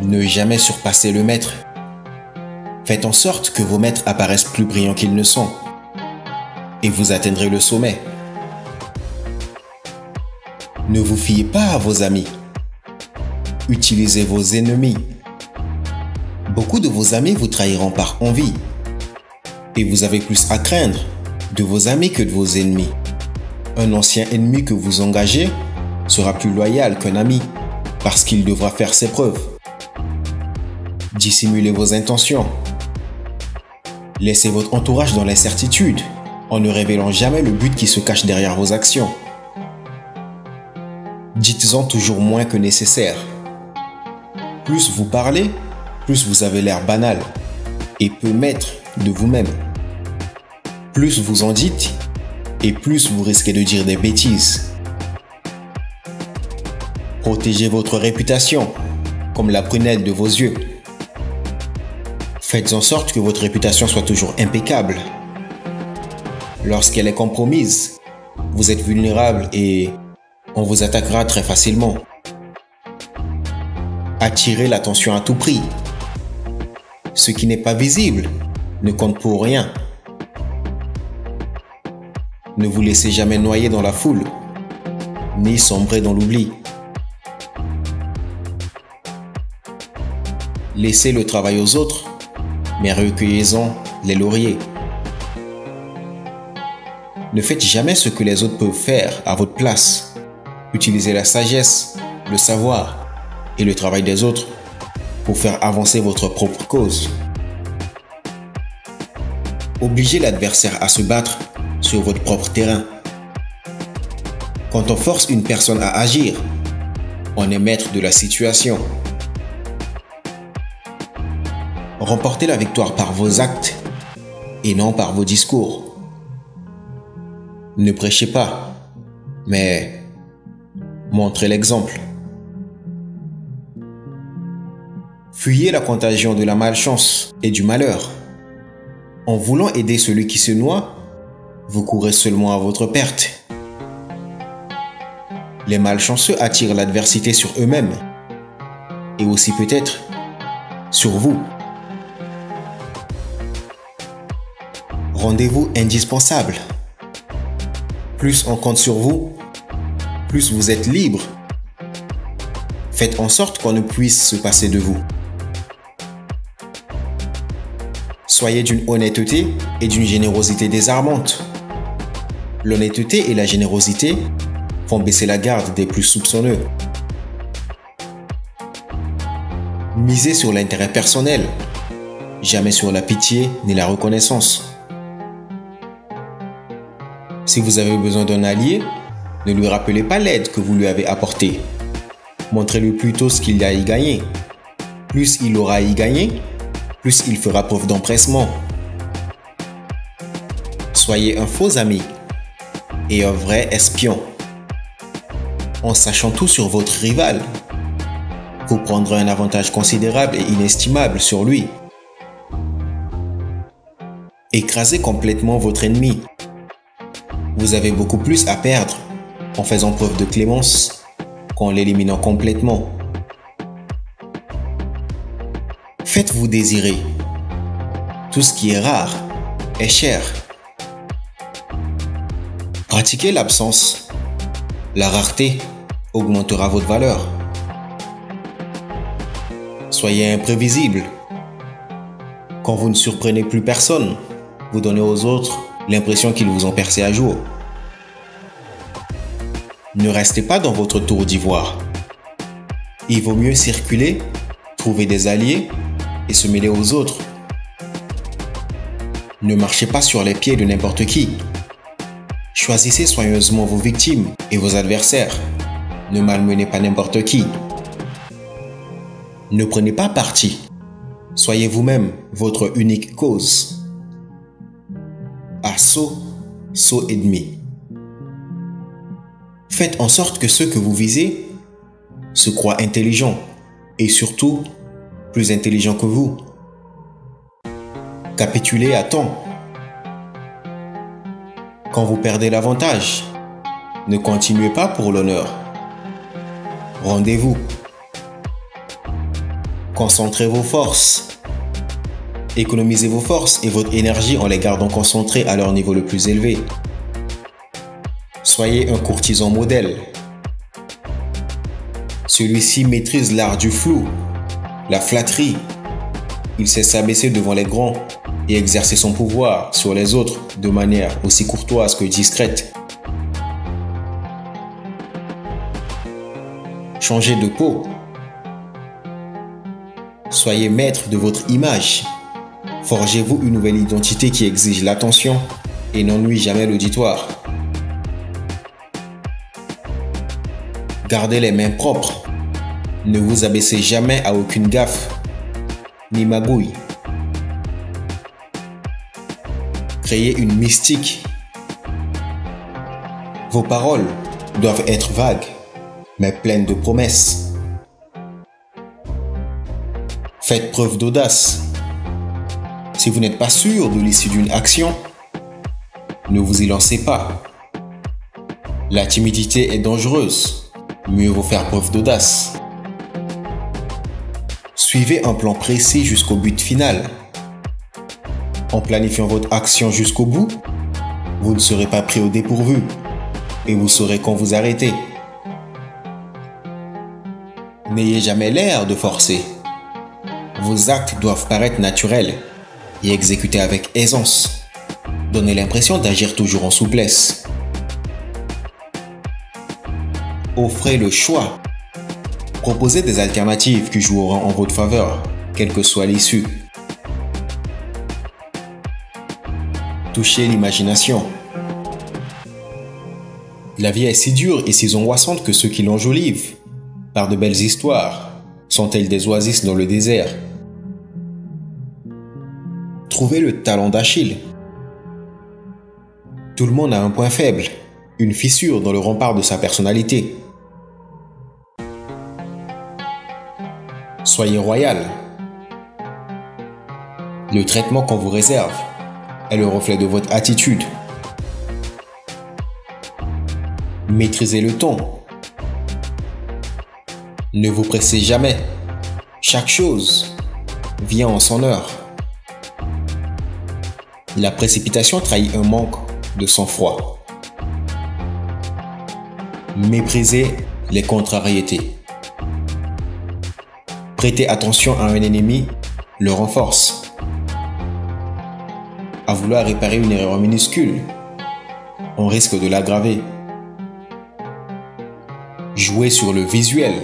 Ne jamais surpasser le maître. Faites en sorte que vos maîtres apparaissent plus brillants qu'ils ne sont. Et vous atteindrez le sommet. Ne vous fiez pas à vos amis. Utilisez vos ennemis. Beaucoup de vos amis vous trahiront par envie. Et vous avez plus à craindre de vos amis que de vos ennemis. Un ancien ennemi que vous engagez sera plus loyal qu'un ami parce qu'il devra faire ses preuves. Dissimulez vos intentions. Laissez votre entourage dans l'incertitude en ne révélant jamais le but qui se cache derrière vos actions. Dites-en toujours moins que nécessaire. Plus vous parlez, plus vous avez l'air banal et peu maître de vous-même. Plus vous en dites, et plus vous risquez de dire des bêtises. Protégez votre réputation, comme la prunelle de vos yeux. Faites en sorte que votre réputation soit toujours impeccable. Lorsqu'elle est compromise, vous êtes vulnérable et on vous attaquera très facilement. Attirez l'attention à tout prix. Ce qui n'est pas visible ne compte pour rien. Ne vous laissez jamais noyer dans la foule, ni sombrer dans l'oubli. Laissez le travail aux autres, mais recueillez-en les lauriers. Ne faites jamais ce que les autres peuvent faire à votre place. Utilisez la sagesse, le savoir et le travail des autres pour faire avancer votre propre cause. Obligez l'adversaire à se battre sur votre propre terrain. Quand on force une personne à agir, on est maître de la situation. Remportez la victoire par vos actes et non par vos discours. Ne prêchez pas, mais montrez l'exemple. Fuyez la contagion de la malchance et du malheur. En voulant aider celui qui se noie, vous courez seulement à votre perte. Les malchanceux attirent l'adversité sur eux-mêmes et aussi peut-être sur vous. Rendez-vous indispensable. Plus on compte sur vous, plus vous êtes libre. Faites en sorte qu'on ne puisse se passer de vous. Soyez d'une honnêteté et d'une générosité désarmante. L'honnêteté et la générosité font baisser la garde des plus soupçonneux. Misez sur l'intérêt personnel, jamais sur la pitié ni la reconnaissance. Si vous avez besoin d'un allié, ne lui rappelez pas l'aide que vous lui avez apportée. Montrez-lui plutôt ce qu'il a à y gagner. Plus il aura à y gagner, plus il fera preuve d'empressement. Soyez un faux ami et un vrai espion. En sachant tout sur votre rival, vous prendrez un avantage considérable et inestimable sur lui. Écrasez complètement votre ennemi. Vous avez beaucoup plus à perdre en faisant preuve de clémence qu'en l'éliminant complètement. Faites-vous désirer. Tout ce qui est rare est cher. Pratiquez l'absence. La rareté augmentera votre valeur. Soyez imprévisible. Quand vous ne surprenez plus personne, vous donnez aux autres l'impression qu'ils vous ont percé à jour. Ne restez pas dans votre tour d'ivoire. Il vaut mieux circuler, trouver des alliés et se mêler aux autres. Ne marchez pas sur les pieds de n'importe qui. Choisissez soigneusement vos victimes et vos adversaires. Ne malmenez pas n'importe qui. Ne prenez pas parti. Soyez vous-même votre unique cause. Assaut, saut et demi. Faites en sorte que ceux que vous visez se croient intelligents et surtout plus intelligents que vous. Capitulez à temps. Quand vous perdez l'avantage, ne continuez pas pour l'honneur. Rendez-vous. Concentrez vos forces. Économisez vos forces et votre énergie en les gardant concentrées à leur niveau le plus élevé. Soyez un courtisan modèle. Celui-ci maîtrise l'art du flou, la flatterie. Il sait s'abaisser devant les grands et exercer son pouvoir sur les autres de manière aussi courtoise que discrète. Changez de peau. Soyez maître de votre image. Forgez-vous une nouvelle identité qui exige l'attention et n'ennuie jamais l'auditoire. Gardez les mains propres. Ne vous abaissez jamais à aucune gaffe, ni magouille. Créez une mystique. Vos paroles doivent être vagues, mais pleines de promesses. Faites preuve d'audace. Si vous n'êtes pas sûr de l'issue d'une action, ne vous y lancez pas. La timidité est dangereuse. Mieux vaut faire preuve d'audace. Suivez un plan précis jusqu'au but final. En planifiant votre action jusqu'au bout, vous ne serez pas pris au dépourvu et vous saurez quand vous arrêter. N'ayez jamais l'air de forcer. Vos actes doivent paraître naturels et exécutés avec aisance. Donnez l'impression d'agir toujours en souplesse. Offrez le choix. Proposez des alternatives qui joueront en votre faveur, quelle que soit l'issue. Touchez l'imagination. La vie est si dure et si angoissante que ceux qui l'enjolivent, par de belles histoires, sont-elles des oasis dans le désert. Trouvez le talent d'Achille. Tout le monde a un point faible, une fissure dans le rempart de sa personnalité. Soyez royal. Le traitement qu'on vous réserve est le reflet de votre attitude. Maîtrisez le ton. Ne vous pressez jamais. Chaque chose vient en son heure. La précipitation trahit un manque de sang-froid. Méprisez les contrariétés. Prêter attention à un ennemi le renforce. À vouloir réparer une erreur minuscule, on risque de l'aggraver. Jouez sur le visuel.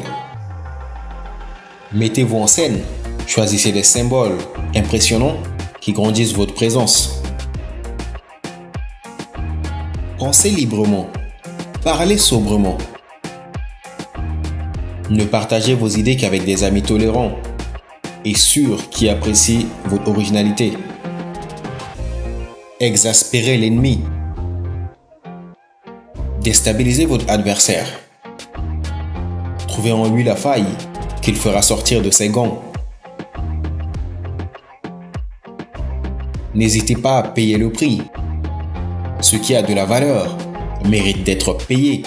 Mettez-vous en scène. Choisissez des symboles impressionnants qui grandissent votre présence. Pensez librement. Parlez sobrement. Ne partagez vos idées qu'avec des amis tolérants et sûrs qui apprécient votre originalité. Exaspérez l'ennemi. Déstabilisez votre adversaire. Trouvez en lui la faille qu'il fera sortir de ses gonds. N'hésitez pas à payer le prix. Ce qui a de la valeur mérite d'être payé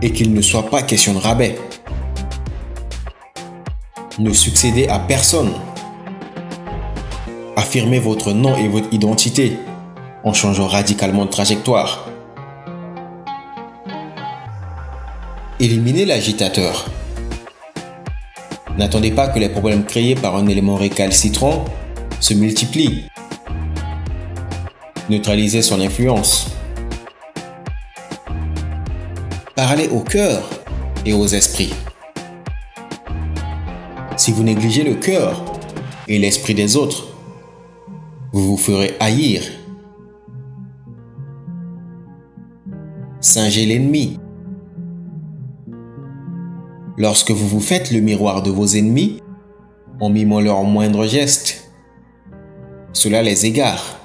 et qu'il ne soit pas question de rabais. Ne succédez à personne. Affirmez votre nom et votre identité en changeant radicalement de trajectoire. Éliminez l'agitateur. N'attendez pas que les problèmes créés par un élément récalcitrant se multiplient. Neutralisez son influence. Parlez au cœur et aux esprits. Si vous négligez le cœur et l'esprit des autres, vous vous ferez haïr. Singez l'ennemi. Lorsque vous vous faites le miroir de vos ennemis, en mimant leurs moindres gestes, cela les égare.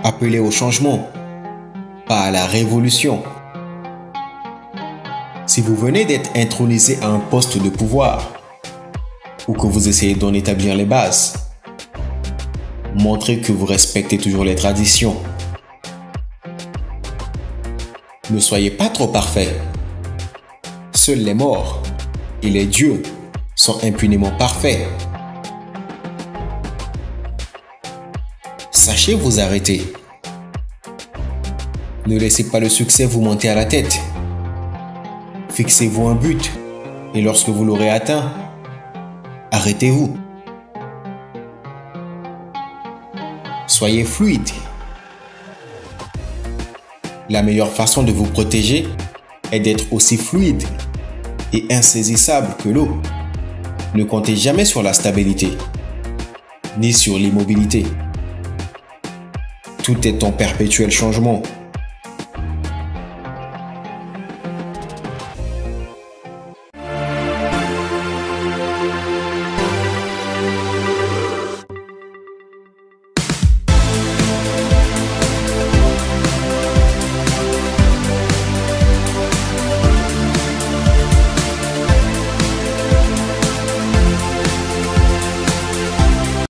Appelez au changement, pas à la révolution. Si vous venez d'être intronisé à un poste de pouvoir, ou que vous essayez d'en établir les bases, montrez que vous respectez toujours les traditions. Ne soyez pas trop parfait. Seuls les morts et les dieux sont impunément parfaits. Sachez vous arrêter. Ne laissez pas le succès vous monter à la tête. Fixez-vous un but et lorsque vous l'aurez atteint, arrêtez-vous. Soyez fluide. La meilleure façon de vous protéger est d'être aussi fluide et insaisissable que l'eau. Ne comptez jamais sur la stabilité, ni sur l'immobilité. Tout est en perpétuel changement.